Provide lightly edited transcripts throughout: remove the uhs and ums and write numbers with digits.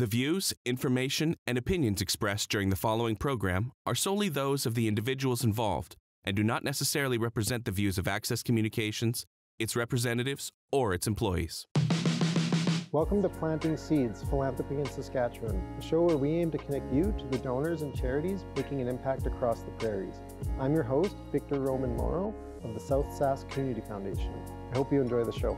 The views, information, and opinions expressed during the following program are solely those of the individuals involved and do not necessarily represent the views of Access Communications, its representatives, or its employees. Welcome to Planting Seeds, Philanthropy in Saskatchewan, a show where we aim to connect you to the donors and charities making an impact across the prairies. I'm your host, Victor Roman Morrow of the South Sask Community Foundation. I hope you enjoy the show.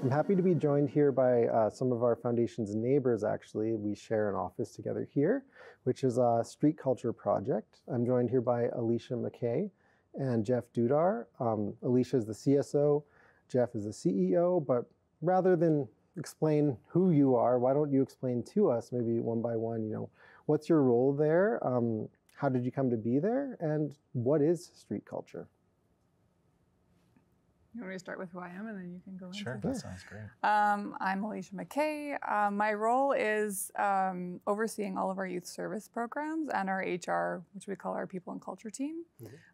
I'm happy to be joined here by some of our foundation's neighbors, actually. We share an office together here, which is a street culture project. I'm joined here by Alysia McKay and Jeff Dudar. Alysia is the CSO, Jeff is the CEO, but rather than explain who you are, why don't you explain to us, maybe one by one, what's your role there? How did you come to be there? And what is street culture? You want me to start with who I am and then you can go into Sure, that sounds great. I'm Alysia McKay. My role is overseeing all of our youth service programs and our HR, which we call our people and culture team,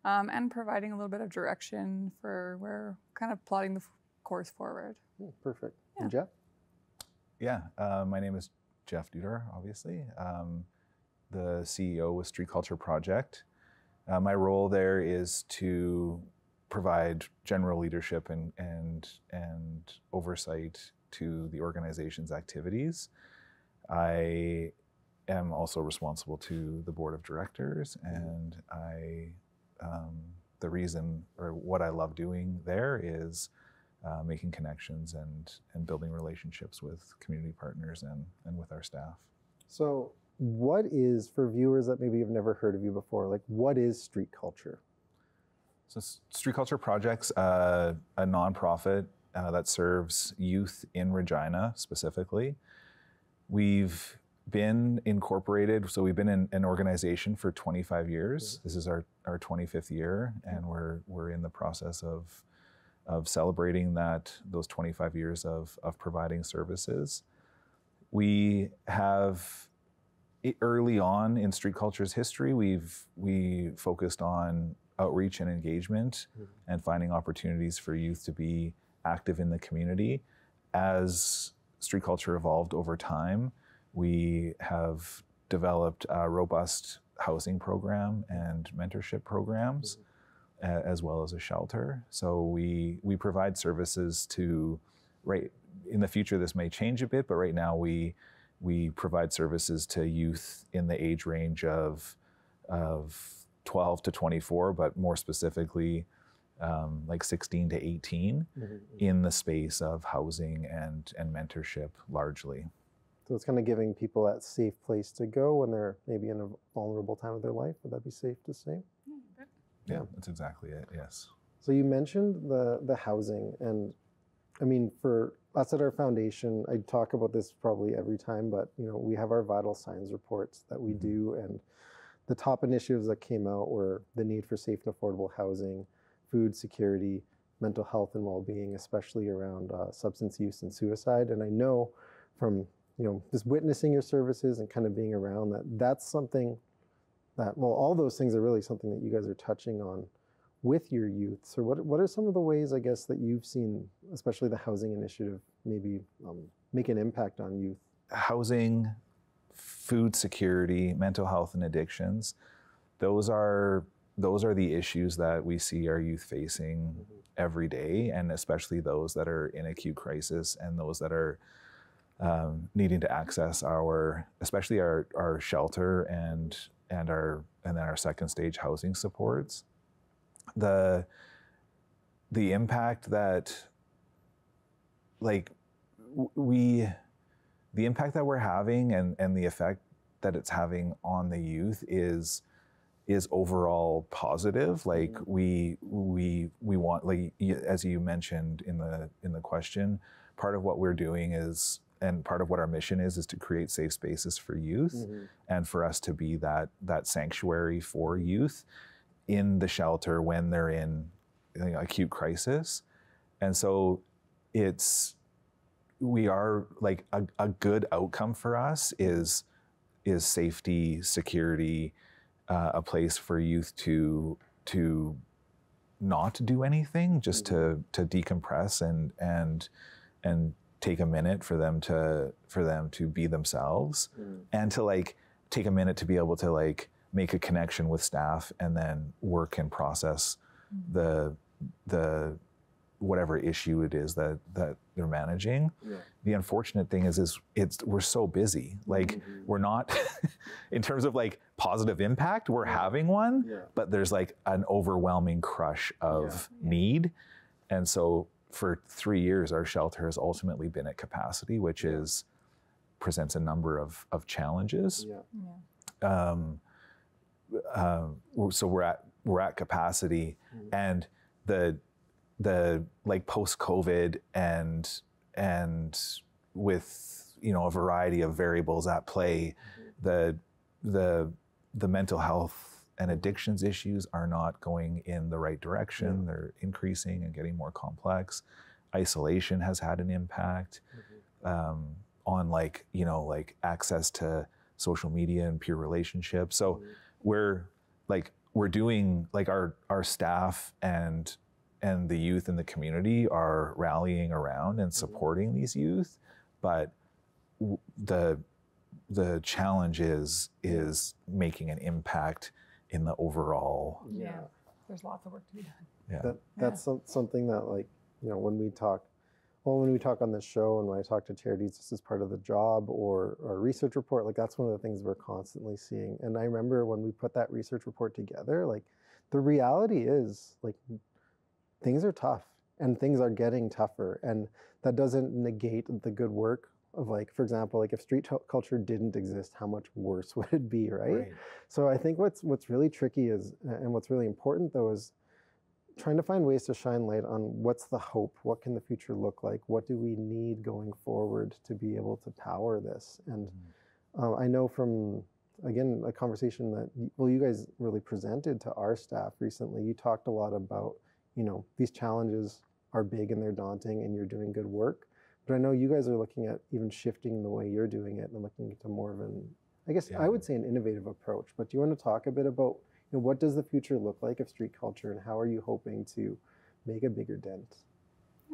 and providing a little bit of direction for where kind of plotting the course forward. Perfect. Yeah. And Jeff? Yeah, my name is Jeff Dudar, obviously. The CEO with Street Culture Project. My role there is to provide general leadership and oversight to the organization's activities. I am also responsible to the board of directors, and the reason or what I love doing there is making connections and building relationships with community partners and with our staff. So what is, for viewers that maybe have never heard of you before, like what is street culture? So Street Culture Project's a nonprofit that serves youth in Regina specifically. We've been incorporated, so we've been in an organization for 25 years. This is our 25th year, and we're in the process of celebrating those 25 years of providing services. We have, early on in street culture's history, we focused on outreach and engagement and finding opportunities for youth to be active in the community. As street culture evolved over time, we have developed a robust housing program and mentorship programs, as well as a shelter. So we provide services to, right, in the future this may change a bit, but right now we provide services to youth in the age range of 12 to 24, but more specifically, like 16 to 18 in the space of housing and mentorship largely. So it's kind of giving people that safe place to go when they're maybe in a vulnerable time of their life. Would that be safe to say? Yeah, that's exactly it, yes. So you mentioned the housing, and I mean, for us at our foundation, I talk about this probably every time, but we have our vital signs reports that we do, and the top initiatives that came out were the need for safe and affordable housing, food security, mental health and well-being, especially around substance use and suicide. And I know from just witnessing your services and kind of being around that's something that, well, all those things are really something that you guys are touching on with your youth. So what are some of the ways, I guess, that you've seen, especially the housing initiative, maybe make an impact on youth? Housing, food security, mental health and addictions, those are the issues that we see our youth facing every day, and especially those that are in acute crisis and those that are needing to access especially our shelter and then our second stage housing supports. The impact that the impact that we're having and the effect that it's having on the youth is overall positive. Like we want, like, as you mentioned in the question, part of what we're doing is, and part of what our mission is to create safe spaces for youth, and for us to be that sanctuary for youth in the shelter when they're in acute crisis. And so we are like a good outcome for us is safety, security, a place for youth to not do anything, just to decompress and take a minute for them to be themselves, and to like take a minute to be able to like make a connection with staff and then work and process the whatever issue it is that they're managing. Yeah. The unfortunate thing is we're so busy. Like we're not, in terms of like positive impact, we're having one, but there's like an overwhelming crush of need. And so for 3 years, our shelter has ultimately been at capacity, which presents a number of challenges. So we're at capacity, and the like post-COVID and with, you know, a variety of variables at play, the mental health and addictions issues are not going in the right direction. They're increasing and getting more complex. Isolation has had an impact on like, you know, like access to social media and peer relationships. So we're doing like our staff and the youth in the community are rallying around and supporting these youth, but the challenge is making an impact in the overall. There's lots of work to be done. That's something that, like, you know, when we talk on this show and when I talk to charities, this is part of the job or a research report, like that's one of the things we're constantly seeing. And I remember when we put that research report together, like the reality is like things are tough and things are getting tougher, and that doesn't negate the good work of, like, for example, like if street culture didn't exist, how much worse would it be, right? So I think what's really tricky is, and what's really important though, is trying to find ways to shine light on what's the hope, what can the future look like, what do we need going forward to be able to power this. And I know from, again, a conversation that, well, you guys really presented to our staff recently, you talked a lot about, you know, these challenges are big and they're daunting and you're doing good work. But I know you guys are looking at even shifting the way you're doing it and looking into more of an, I guess I would say an innovative approach. But do you want to talk a bit about, you know, what does the future look like of street culture and how are you hoping to make a bigger dent?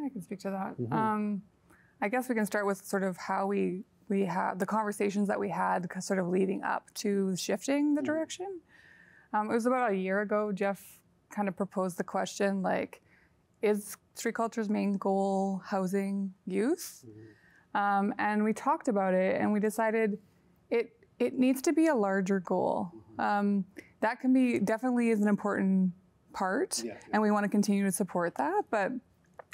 I can speak to that. I guess we can start with sort of how we had the conversations that we had sort of leading up to shifting the direction. It was about a year ago, Jeff kind of proposed the question, like, is street culture's main goal housing youth? And we talked about it and we decided it needs to be a larger goal. That can be, definitely is an important part, and we want to continue to support that, but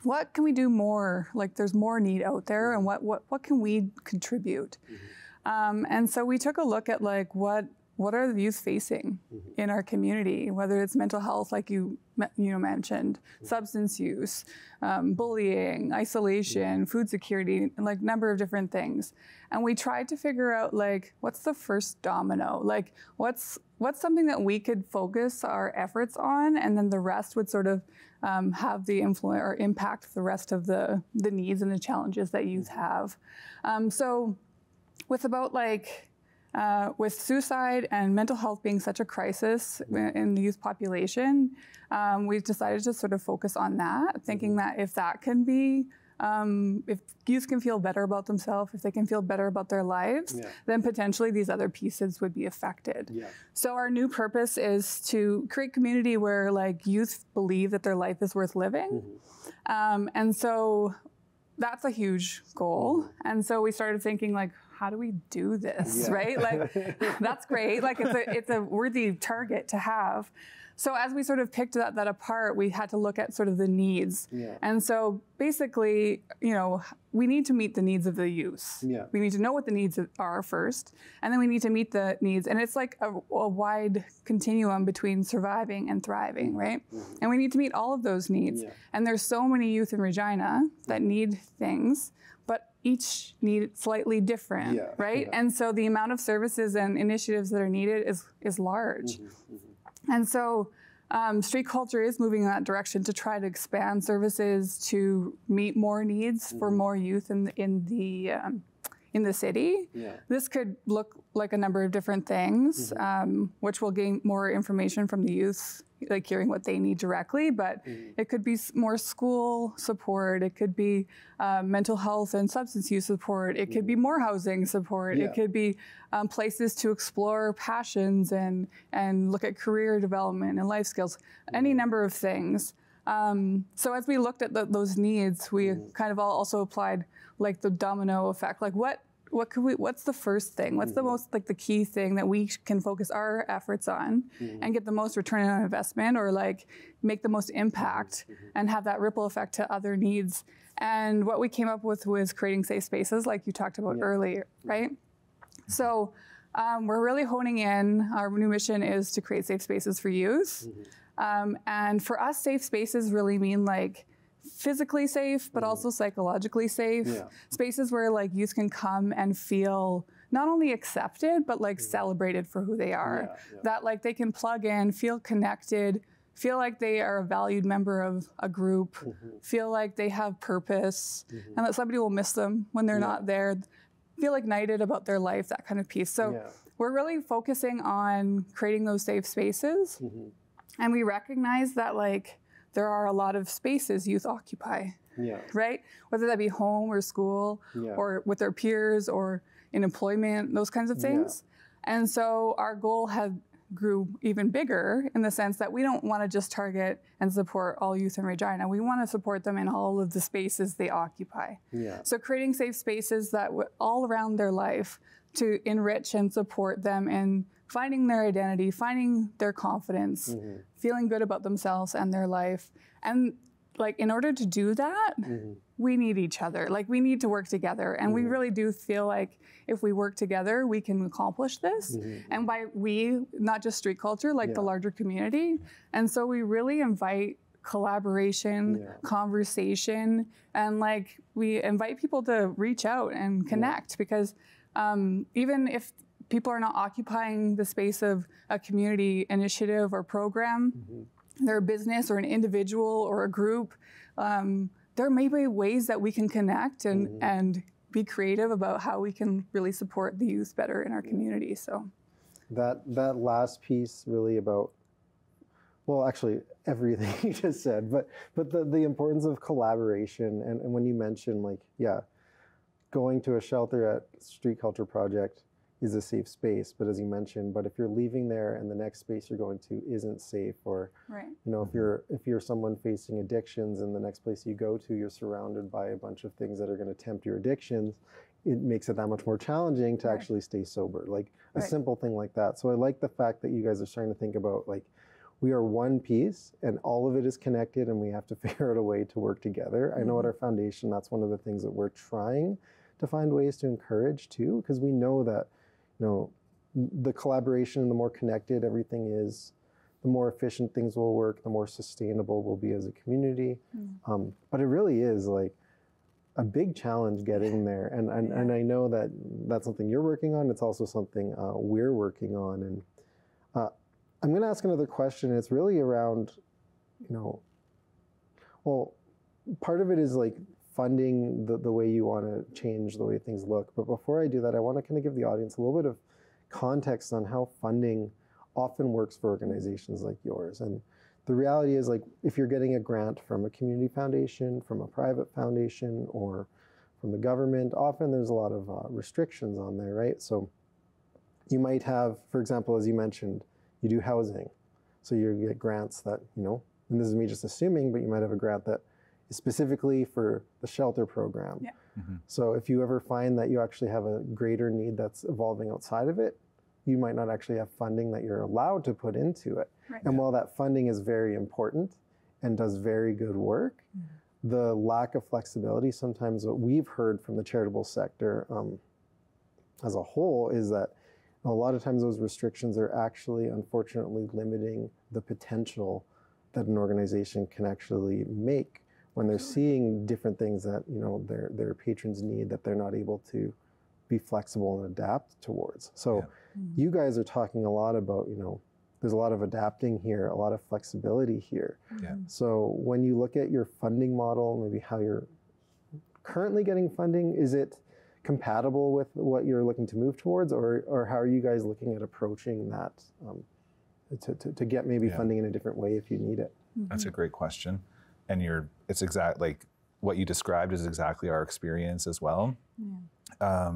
what can we do more? Like, there's more need out there, and what can we contribute? And so we took a look at, like, what are the youth facing in our community, whether it's mental health, like you mentioned, substance use, bullying, isolation, food security, like number of different things. And we tried to figure out, like, what's the first domino? Like, what's something that we could focus our efforts on, and then the rest would sort of have the influence or impact the rest of the needs and the challenges that youth have. So with about like, with suicide and mental health being such a crisis in the youth population, we've decided to sort of focus on that, thinking that if that can be, if youth can feel better about themselves, if they can feel better about their lives, then potentially these other pieces would be affected. So our new purpose is to create community where, like, youth believe that their life is worth living. And so that's a huge goal. And so we started thinking, like, how do we do this, right? Like, that's great. Like, it's a worthy target to have. So as we sort of picked that apart, we had to look at sort of the needs. And so basically, you know, we need to meet the needs of the youth. We need to know what the needs are first, and then we need to meet the needs. And it's like a wide continuum between surviving and thriving, right? And we need to meet all of those needs. And there's so many youth in Regina that need things, but each need slightly different, right? And so the amount of services and initiatives that are needed is large. And so Street culture is moving in that direction to try to expand services to meet more needs for more youth in the city. Yeah. This could look like a number of different things, which will gain more information from the youth, like hearing what they need directly, but it could be more school support, it could be mental health and substance use support, it could be more housing support, it could be places to explore passions and look at career development and life skills, any number of things. So as we looked at those needs, we kind of also applied like the domino effect, like what's the first thing? What's the most, like the key thing that we can focus our efforts on and get the most return on investment, or like make the most impact and have that ripple effect to other needs? And what we came up with was creating safe spaces, like you talked about earlier, right? So we're really honing in. Our new mission is to create safe spaces for youth. And for us, safe spaces really mean like physically safe, but also psychologically safe. Spaces where like youth can come and feel not only accepted, but like celebrated for who they are. That like they can plug in, feel connected, feel like they are a valued member of a group, feel like they have purpose, and that somebody will miss them when they're not there, feel ignited about their life, that kind of piece. So we're really focusing on creating those safe spaces. And we recognize that like there are a lot of spaces youth occupy, right? Whether that be home or school or with their peers or in employment, those kinds of things. And so our goal grew even bigger in the sense that we don't want to just target and support all youth in Regina. We want to support them in all of the spaces they occupy. So creating safe spaces that all around their life to enrich and support them in finding their identity, finding their confidence, feeling good about themselves and their life. And like in order to do that, we need each other. Like we need to work together. And we really do feel like if we work together, we can accomplish this. And by we, not just street culture, like the larger community. And so we really invite collaboration, conversation, and like we invite people to reach out and connect because even if people are not occupying the space of a community initiative or program, they're a business or an individual or a group, there may be ways that we can connect and be creative about how we can really support the youth better in our community. So that last piece really about, well, actually everything you just said, but the importance of collaboration. And when you mentioned like, going to a shelter at Street Culture Project is a safe space, but as you mentioned, but if you're leaving there and the next space you're going to isn't safe, or you know, if you're someone facing addictions and the next place you go to, you're surrounded by a bunch of things that are going to tempt your addictions, it makes it that much more challenging to actually stay sober. Like a simple thing like that. So I like the fact that you guys are starting to think about like, we are one piece and all of it is connected and we have to figure out a way to work together. I know at our foundation, that's one of the things that we're trying to find ways to encourage too, because we know that, you know, the collaboration and the more connected everything is, the more efficient things will work, the more sustainable we'll be as a community. But it really is like a big challenge getting there. And I know that that's something you're working on. It's also something we're working on. And I'm going to ask another question. It's really around, you know, well, part of it is like funding the way you want to change the way things look. But before I do that, I want to kind of give the audience a little bit of context on how funding often works for organizations like yours. And the reality is, like, if you're getting a grant from a community foundation, from a private foundation, or from the government, often there's a lot of restrictions on there, right? So you might have, for example, as you mentioned, you do housing. So you get grants that, you know, and this is me just assuming, but you might have a grant that is specifically for the shelter program. So if you ever find that you actually have a greater need that's evolving outside of it, you might not actually have funding that you're allowed to put into it. And while that funding is very important and does very good work, the lack of flexibility, sometimes what we've heard from the charitable sector as a whole is that a lot of times those restrictions are actually, unfortunately, limiting the potential that an organization can actually make when they're seeing different things that, you know, their patrons need, that they're not able to be flexible and adapt towards. So you guys are talking a lot about, you know, there's a lot of adapting here, a lot of flexibility here. Yeah. So when you look at your funding model, maybe how you're currently getting funding, is it compatible with what you're looking to move towards, or how are you guys looking at approaching that to get maybe funding in a different way if you need it? That's a great question. And it's exact, like what you described is exactly our experience as well. Yeah.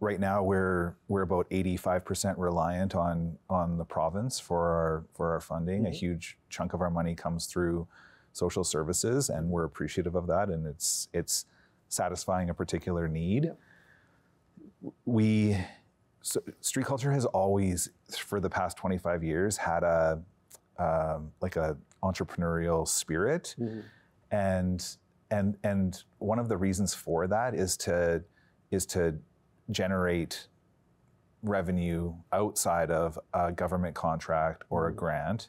Right now, we're about 85% reliant on the province for our funding. A huge chunk of our money comes through social services, and we're appreciative of that. And it's satisfying a particular need. Yeah. Street culture has always, for the past 25 years, had a entrepreneurial spirit, and one of the reasons for that is to generate revenue outside of a government contract or a grant,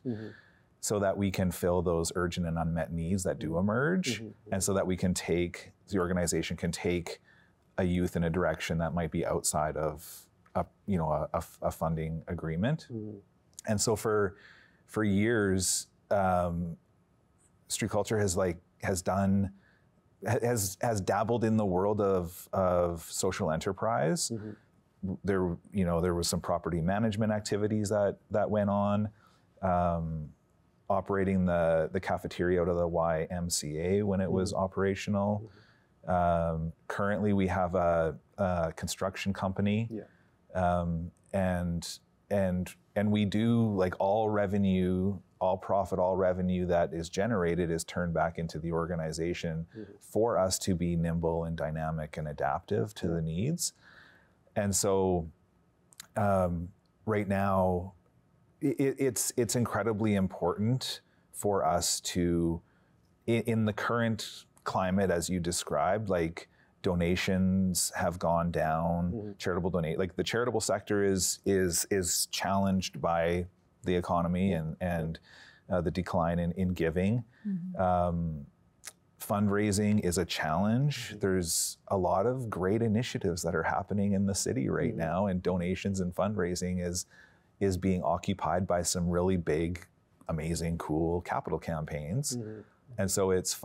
so that we can fill those urgent and unmet needs that do emerge, and so that the organization can take a youth in a direction that might be outside of a funding agreement. And so for years, street culture has dabbled in the world of social enterprise. There was some property management activities that went on, operating the cafeteria out of the YMCA when it was operational. Currently, we have a construction company, and we do, like, all revenue, all profit, all revenue that is generated is turned back into the organization for us to be nimble and dynamic and adaptive to the needs. And so right now, it's incredibly important for us to, in the current climate, as you described, like, donations have gone down, the charitable sector is challenged by the economy and the decline in giving. Fundraising is a challenge. There's a lot of great initiatives that are happening in the city right now, and donations and fundraising is being occupied by some really big, amazing, cool capital campaigns. And so it's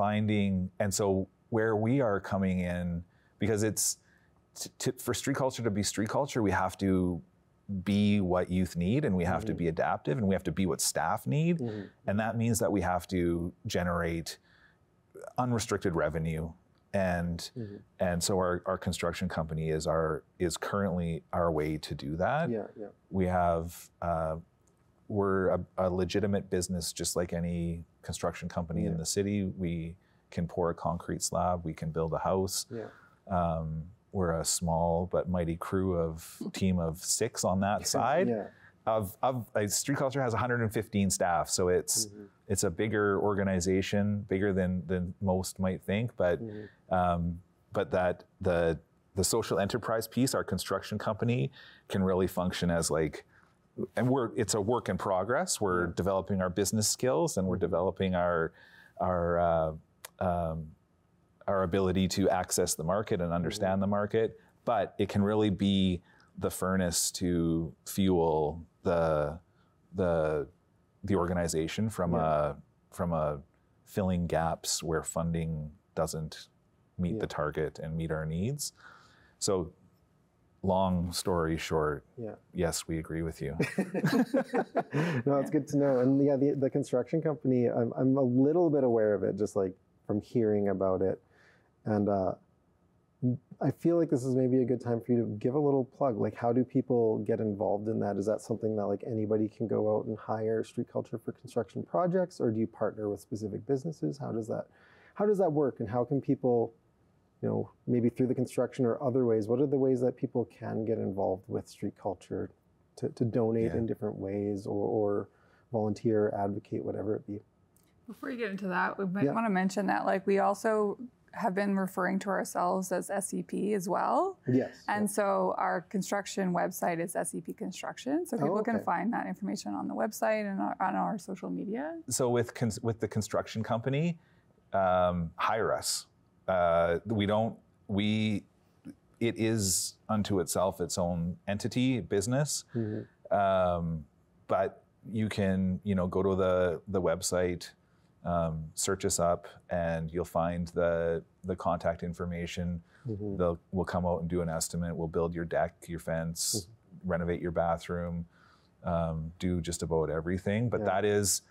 where we are coming in, because it's for street culture to be street culture, we have to be what youth need, and we have to be adaptive, and we have to be what staff need. And that means that we have to generate unrestricted revenue. And so our construction company is currently our way to do that. We have we're a legitimate business, just like any construction company in the city. We can pour a concrete slab, we can build a house. We're a small but mighty team of 6 on that side. Street culture has 115 staff, so it's a bigger organization, bigger than most might think. But that the social enterprise piece, our construction company, can really function as it's a work in progress. We're developing our business skills, and we're developing our ability to access the market and understand the market, but it can really be the furnace to fuel the organization from a filling gaps where funding doesn't meet the target and meet our needs. So, long story short, yes, we agree with you. No, it's good to know. And the construction company, I'm a little bit aware of it, just like from hearing about it. And I feel like this is maybe a good time for you to give a little plug. Like, how do people get involved in that? Is that something that, like, anybody can go out and hire street culture for construction projects, or do you partner with specific businesses? How does that work? And how can people, maybe through the construction or other ways, what are the ways that people can get involved with street culture to donate in different ways, or volunteer, advocate, whatever it be? Before you get into that, we might want to mention that, like, we also have been referring to ourselves as SCP as well. Yes. And so our construction website is SCP Construction. So people can find that information on the website and on our social media. So with the construction company, hire us. It is unto itself its own entity, business. But you can, go to the website, search us up, and you'll find the contact information. We'll come out and do an estimate. We'll build your deck, your fence, renovate your bathroom, do just about everything. But that is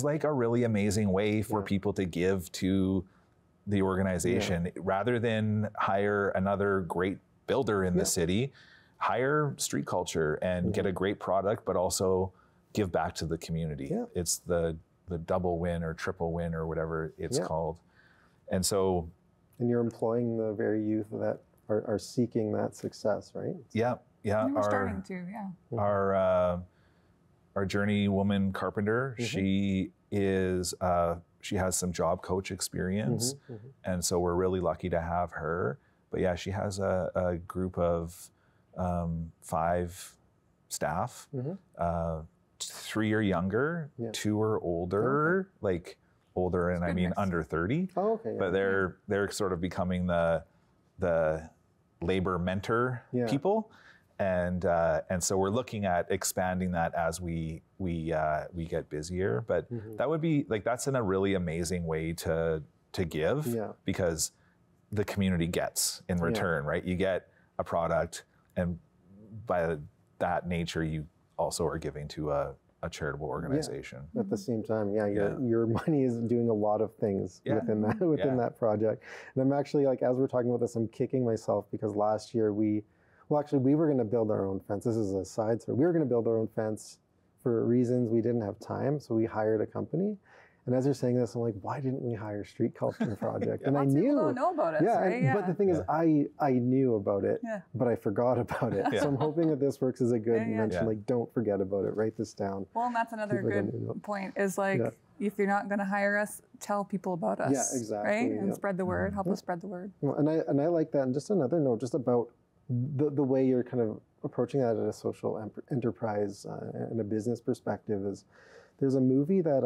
like a really amazing way for people to give to the organization. Rather than hire another great builder in the city, hire Street Culture and get a great product, but also give back to the community. It's the double win or triple win or whatever it's called. And so... And you're employing the very youth that are seeking that success, right? And we're starting to, our journeywoman carpenter, she has some job coach experience. And so we're really lucky to have her. But she has a group of 5 staff. 3 are younger, 2 are older, like older, and I mean under 30. But they're sort of becoming the labor mentor people. And so we're looking at expanding that as we get busier. But that would be like, that's in a really amazing way to give, because the community gets in return, right? You get a product, and by that nature, you also are giving to a charitable organization. At the same time, your money is doing a lot of things within that project. And I'm actually, like, as we're talking about this, I'm kicking myself because last year we were going to build our own fence. This is a side story. We were going to build our own fence for reasons we didn't have time, so we hired a company. And as you're saying this, I'm like, why didn't we hire Street Culture Project? And I knew. People don't know about it, right? But the thing is, I knew about it, but I forgot about it. So I'm hoping that this works as a good mention. Like, don't forget about it. Write this down. Well, and that's another good point. Is like, if you're not going to hire us, tell people about us. Yeah, exactly. Right, and spread the word. Help us spread the word. Well, and I like that. And just another note, just about the way you're kind of approaching that at a social enterprise and a business perspective is, there's a movie that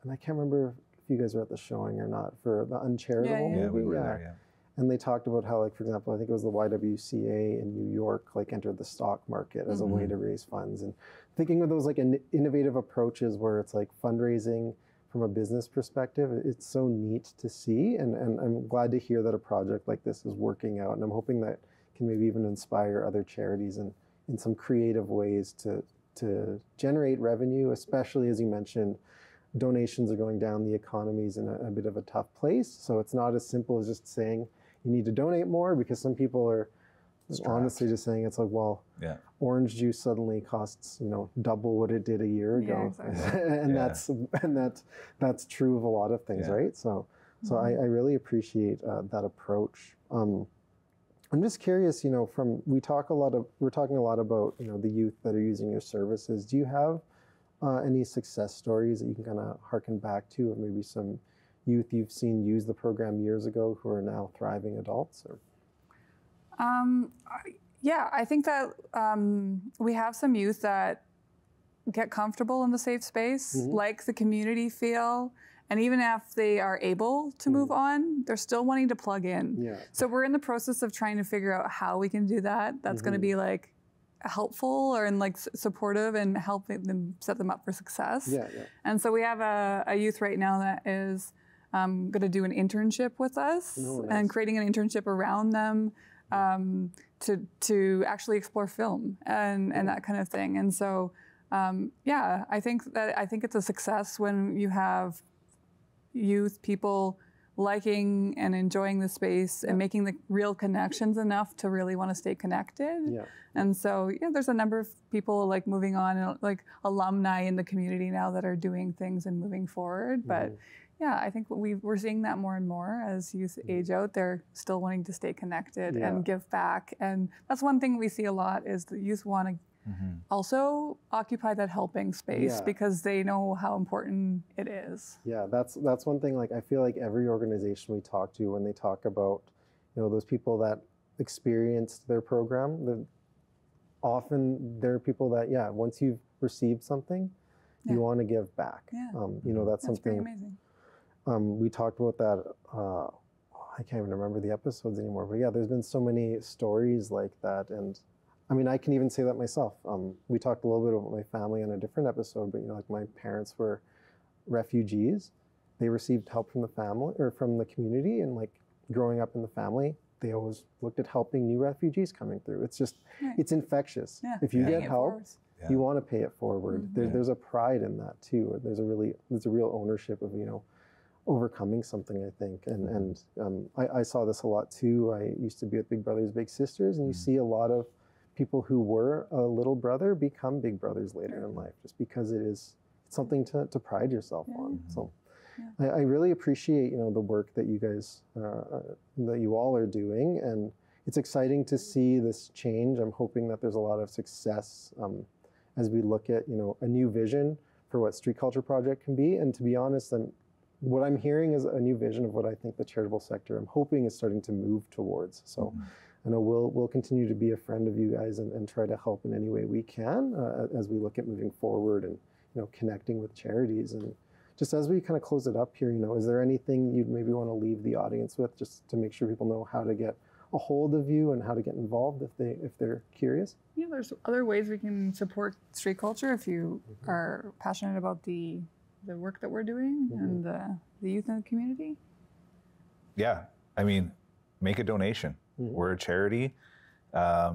and I can't remember if you guys were at the showing or not, for the Uncharitable movie. Yeah, we were there. And they talked about how, like, for example, I think it was the YWCA in New York, like, entered the stock market as a way to raise funds, and thinking of those like innovative approaches where it's like fundraising from a business perspective. It's so neat to see, and I'm glad to hear that a project like this is working out, and I'm hoping that can maybe even inspire other charities in some creative ways to generate revenue, especially as you mentioned, donations are going down, the economy's in a bit of a tough place. So it's not as simple as just saying you need to donate more, because some people are honestly just saying, it's like, well, orange juice suddenly costs, double what it did a year ago. and that's true of a lot of things, right? So I really appreciate that approach. I'm just curious, we're talking a lot about, the youth that are using your services. Do you have any success stories that you can kind of harken back to, or maybe some youth you've seen use the program years ago who are now thriving adults? Or? I think that we have some youth that get comfortable in the safe space, like the community feel. And even if they are able to move on, they're still wanting to plug in. So we're in the process of trying to figure out how we can do that. That's going to be like helpful or like supportive and helping them set them up for success. And so we have a youth right now that is going to do an internship with us and creating an internship around them to actually explore film and that kind of thing. And so, I think it's a success when you have youth people liking and enjoying the space and making the real connections enough to really want to stay connected. And so, there's a number of people like moving on, like alumni in the community now that are doing things and moving forward. But I think we're seeing that more and more as youth age out. They're still wanting to stay connected and give back. And that's one thing we see a lot is the youth want to also occupy that helping space because they know how important it is. That's one thing. Like, I feel like every organization we talk to, when they talk about, those people that experienced their program, often there are people that, once you've received something, you want to give back. That's something. Pretty amazing. We talked about that. I can't even remember the episodes anymore, but there's been so many stories like that, and I mean, I can even say that myself. We talked a little bit about my family on a different episode, but like my parents were refugees. They received help from the family or from the community, and like growing up in the family, they always looked at helping new refugees coming through. It's just, it's infectious. Yeah. If you get help, Yeah. you want to pay it forward. There's a pride in that too. There's a real ownership of, overcoming something, I think. And I saw this a lot too. I used to be with Big Brothers Big Sisters, and you see a lot of people who were a little brother become big brothers later in life, just because it's something to pride yourself on. So I really appreciate the work that you guys that you all are doing, and it's exciting to see this change. I'm hoping that there's a lot of success as we look at a new vision for what Street Culture Project can be. And to be honest, what I'm hearing is a new vision of what I think the charitable sector, I'm hoping, is starting to move towards. So I know we'll continue to be a friend of you guys and try to help in any way we can as we look at moving forward and connecting with charities. And just as we kind of close it up here, is there anything you'd maybe want to leave the audience with, just to make sure people know how to get a hold of you and how to get involved if they're curious? Yeah, there's other ways we can support street culture if you are passionate about the work that we're doing and the youth in the community. Yeah, I mean, make a donation. We're a charity. Yeah,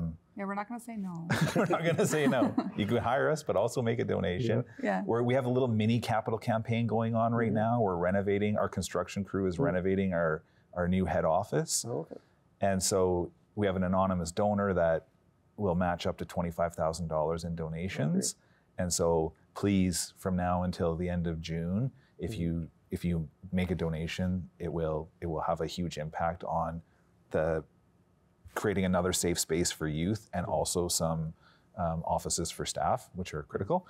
we're not going to say no. We're not going to say no. You can hire us, but also make a donation. Yeah. We have a little mini capital campaign going on right now. We're renovating. Our construction crew is renovating our new head office. Oh, okay. And so we have an anonymous donor that will match up to $25,000 in donations. And so please, from now until the end of June, if you make a donation, it will have a huge impact on creating another safe space for youth, and also some offices for staff, which are critical.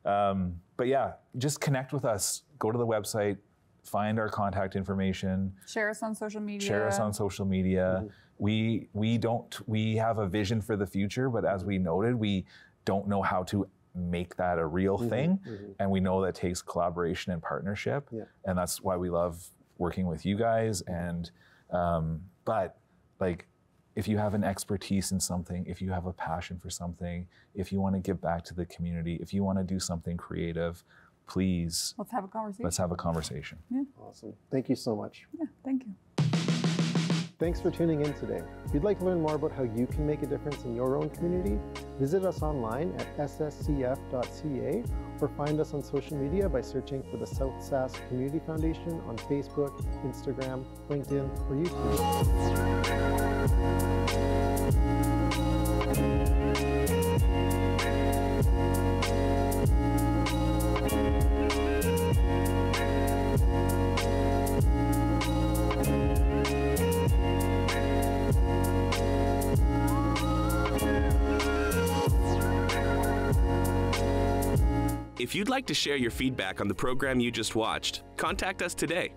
But yeah, just connect with us. Go to the website, find our contact information. Share us on social media. Share us on social media. We have a vision for the future, but as we noted, we don't know how to make that a real thing. And we know that takes collaboration and partnership. And that's why we love working with you guys. And, but like, if you have an expertise in something, if you have a passion for something, if you want to give back to the community, if you want to do something creative, please. Let's have a conversation. Let's have a conversation. Yeah. Awesome. Thank you so much. Yeah, thank you. Thanks for tuning in today. If you'd like to learn more about how you can make a difference in your own community, visit us online at sscf.ca or find us on social media by searching for the South Sask Community Foundation on Facebook, Instagram, LinkedIn, or YouTube. If you'd like to share your feedback on the program you just watched, contact us today.